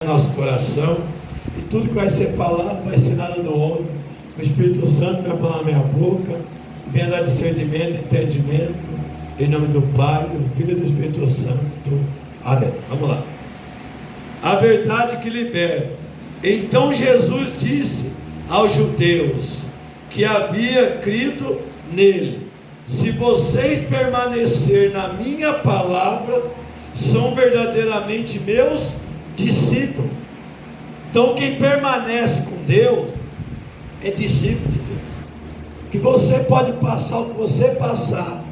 nosso coração, e tudo que vai ser falado vai ser nada do homem. O Espírito Santo vai falar na minha boca, venha dar discernimento, entendimento, em nome do Pai, do Filho e do Espírito Santo. Amém. Vamos lá. A verdade que liberta. Então Jesus disse aos judeus que havia crido nele: se vocês permanecerem na minha palavra, são verdadeiramente meus discípulos. Então quem permanece com Deus é discípulo de Deus. Que você pode passar o que você passar,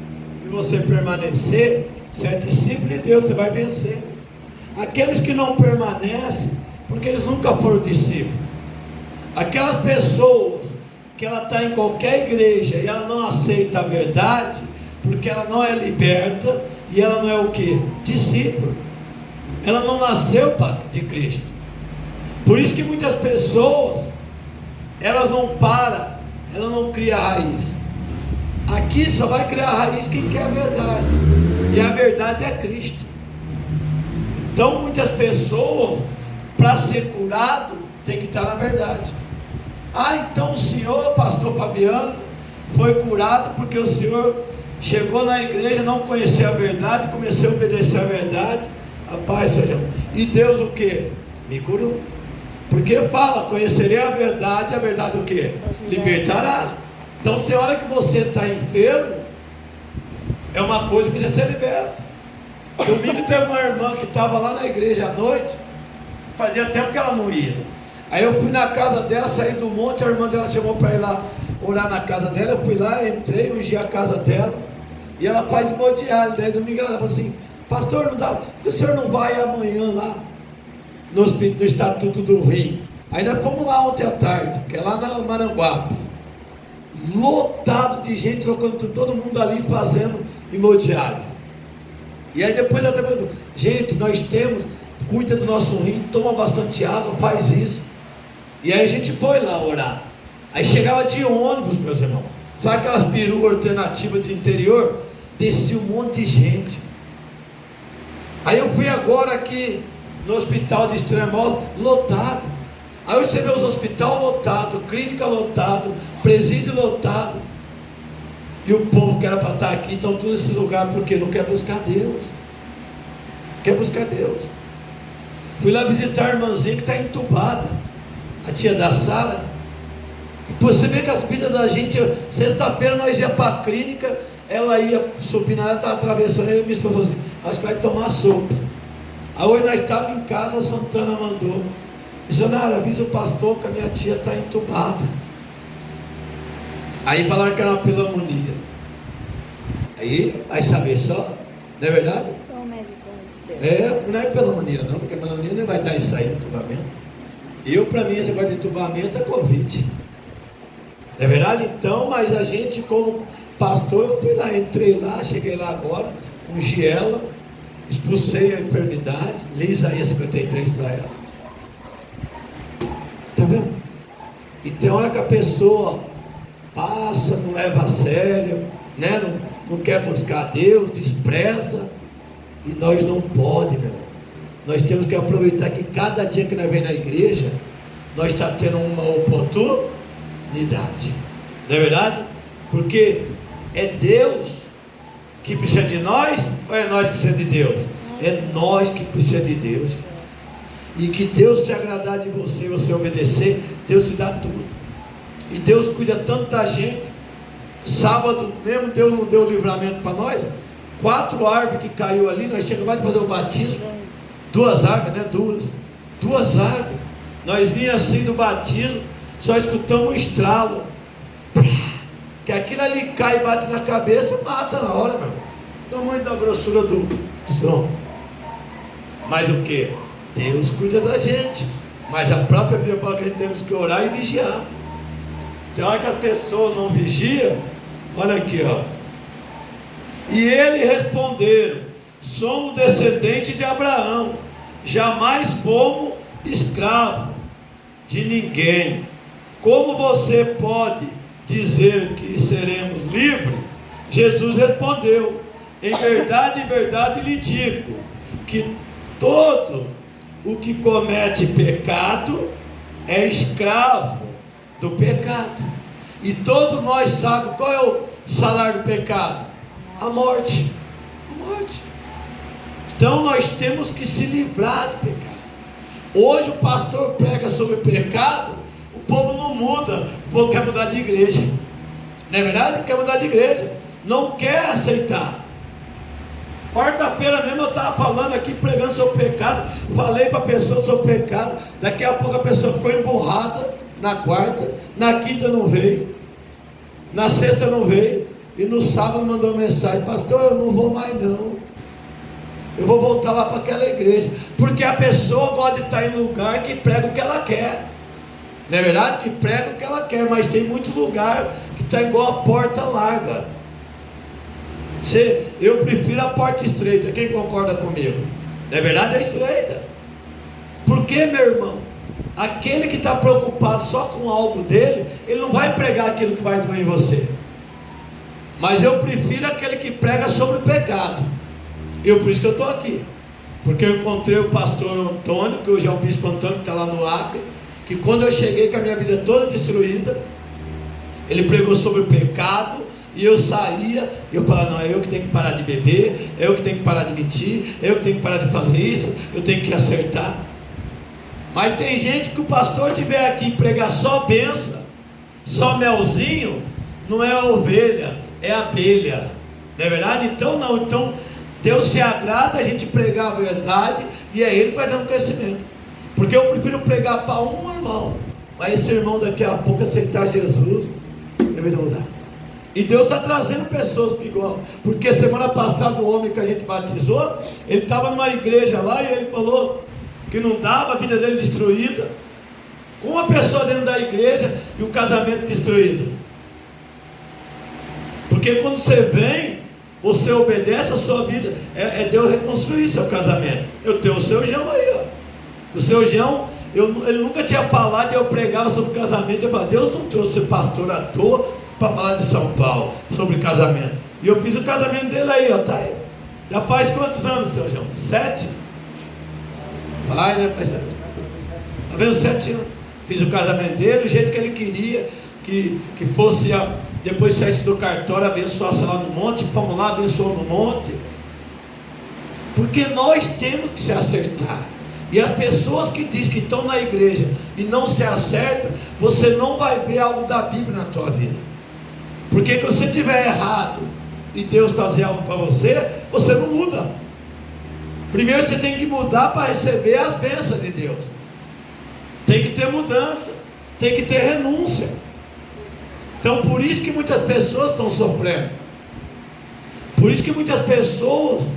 e você permanecer, você é discípulo de Deus, você vai vencer. Aqueles que não permanecem, porque eles nunca foram discípulos. Aquelas pessoas que ela está em qualquer igreja e ela não aceita a verdade, porque ela não é liberta, e ela não é o que? Discípulo. Ela não nasceu de Cristo. Por isso que muitas pessoas, elas não param, ela não cria raiz. Aqui só vai criar raiz quem quer a verdade, e a verdade é Cristo. Então muitas pessoas, para ser curado, tem que estar na verdade. Então o senhor, pastor Fabiano, foi curado porque o senhor chegou na igreja, não conhecia a verdade, começou a obedecer a verdade. Rapaz, e Deus o que? Me curou. Porque fala, conhecerei a verdade o que? Libertará. Então tem hora que você está enfermo, é uma coisa que precisa ser liberta. Domingo teve uma irmã que estava lá na igreja à noite, fazia tempo que ela não ia. Aí eu fui na casa dela, saí do monte, a irmã dela chamou para ir lá orar na casa dela. Eu fui lá, entrei, ungi a casa dela, e ela faz imobiliário. Daí domingo ela falou assim: pastor, não dá, por que o senhor não vai amanhã lá no Estatuto do Rio? Aí nós fomos lá ontem à tarde, que é lá na Maranguape, lotado de gente, trocando todo mundo ali fazendo imobiliário. E aí depois ela falou: gente, nós temos, cuida do nosso rim, toma bastante água, faz isso. E aí a gente foi lá orar. Aí chegava de ônibus, meus irmãos, sabe aquelas peruas alternativas de interior? Descia um monte de gente. Aí eu fui agora aqui no hospital de Extremoz, lotado. Aí você vê os hospitais lotados, clínica lotado, presídio lotado, e o povo que era para estar aqui, estão todos esses lugares, porque não quer buscar Deus. Quer buscar Deus. Fui lá visitar a irmãzinha que está entubada, a tia da Sara. E você vê que as vidas da gente, sexta-feira nós ia para a clínica, ela ia subindo, ela estava atravessando, eu e minha esposa falou assim: acho que vai tomar sopa. Aí hoje nós estávamos em casa, a Santana mandou: missionário, avisa o pastor que a minha tia está entubada. Aí falaram que era uma pneumonia. Aí, vai saber só, não é verdade? Sou médico. Não é pneumonia não, porque a pneumonia não vai dar isso aí, entubamento. Para mim, esse negócio de entubamento é Covid. Não é verdade? Então, mas a gente, como pastor, eu fui lá, entrei lá, cheguei lá agora, ungi ela, expulsei a enfermidade, li Isaías 53 para ela. Está vendo? E tem hora que a pessoa passa, não leva a sério, né? não quer buscar Deus, despreza. E nós não podemos, meu irmão. Nós temos que aproveitar que cada dia que nós vem na igreja, nós está tendo uma oportunidade. Não é verdade? Porque é Deus que precisa de nós, ou é nós que precisamos de Deus? É nós que precisamos de Deus. E que Deus se agradar de você, você obedecer, Deus te dá tudo. E Deus cuida tanto da gente. Sábado mesmo Deus não deu livramento para nós. 4 árvores que caiu ali, nós chegamos de fazer o batismo. 2 árvores, né? Duas árvores. Nós vinhamos assim do batismo, só escutamos um estralo. Que aquilo ali cai e bate na cabeça, mata na hora, meu irmão. Tamanho da grossura do som. Mas o que? Deus cuida da gente. Mas a própria Bíblia fala que a gente temos que orar e vigiar. Tem hora que a pessoa não vigia. Olha aqui, ó. E ele responderam: somos descendentes de Abraão, jamais fomos escravos de ninguém. Como você pode dizer que seremos livres? Jesus respondeu: em verdade lhe digo, que todo o que comete pecado é escravo do pecado. E todos nós sabemos qual é o salário do pecado: a morte. A morte. Então nós temos que se livrar do pecado. Hoje o pastor prega sobre o pecado, o povo não muda, o povo quer mudar de igreja. Não é verdade? Quer mudar de igreja, não quer aceitar. Quarta-feira mesmo eu estava falando aqui, pregando sobre o pecado, falei para a pessoa sobre o pecado, daqui a pouco a pessoa ficou emburrada na quarta, na quinta não veio, na sexta não veio, e no sábado mandou uma mensagem: pastor, eu não vou mais não, eu vou voltar lá para aquela igreja, porque a pessoa gosta de estar em lugar que prega o que ela quer, não é verdade? Que prega o que ela quer, mas tem muito lugar que está igual a porta larga. Eu prefiro a porta estreita, quem concorda comigo? Não é verdade? É estreita. Porque, meu irmão, aquele que está preocupado só com algo dele, ele não vai pregar aquilo que vai doer em você. Mas eu prefiro aquele que prega sobre o pecado. Por isso que eu estou aqui, porque eu encontrei o pastor Antônio, que hoje é o bispo Antônio, que está lá no Acre, que quando eu cheguei com a minha vida toda destruída, ele pregou sobre o pecado, e eu saía, e eu falava: não, é eu que tenho que parar de beber, é eu que tenho que parar de mentir, é eu que tenho que parar de fazer isso, eu tenho que acertar. Mas tem gente que o pastor tiver aqui e pregar só benção, só melzinho, não é a ovelha, é a abelha, não é verdade? Então não, então Deus se agrada a gente pregar a verdade, e é Ele que vai dando crescimento. Porque eu prefiro pregar para um irmão, mas esse irmão daqui a pouco aceitar Jesus, ele vai mudar. E Deus está trazendo pessoas que igual. Porque semana passada o homem que a gente batizou, ele estava numa igreja lá, e ele falou que não dava, a vida dele destruída, com uma pessoa dentro da igreja e o casamento destruído. Porque quando você vem, você obedece, a sua vida é Deus reconstruir seu casamento. Eu tenho o seu João aí, ó. O seu João, ele nunca tinha falado, e eu pregava sobre casamento. Eu falava: Deus não trouxe pastor à toa para falar de São Paulo sobre casamento. E eu fiz o casamento dele aí, ó, tá aí. Já faz quantos anos, seu João? 7? Pai, né? Faz 7. Tá vendo? 7 anos. Fiz o casamento dele do jeito que ele queria, que fosse depois saísse do cartório, abençoasse lá no monte. Vamos lá, abençoou no monte. Porque nós temos que se acertar. E as pessoas que dizem que estão na igreja e não se acertam, você não vai ver algo da Bíblia na tua vida. Porque se você estiver errado e Deus trazer algo para você, você não muda. Primeiro você tem que mudar para receber as bênçãos de Deus. Tem que ter mudança, tem que ter renúncia. Então por isso que muitas pessoas estão sofrendo. Por isso que muitas pessoas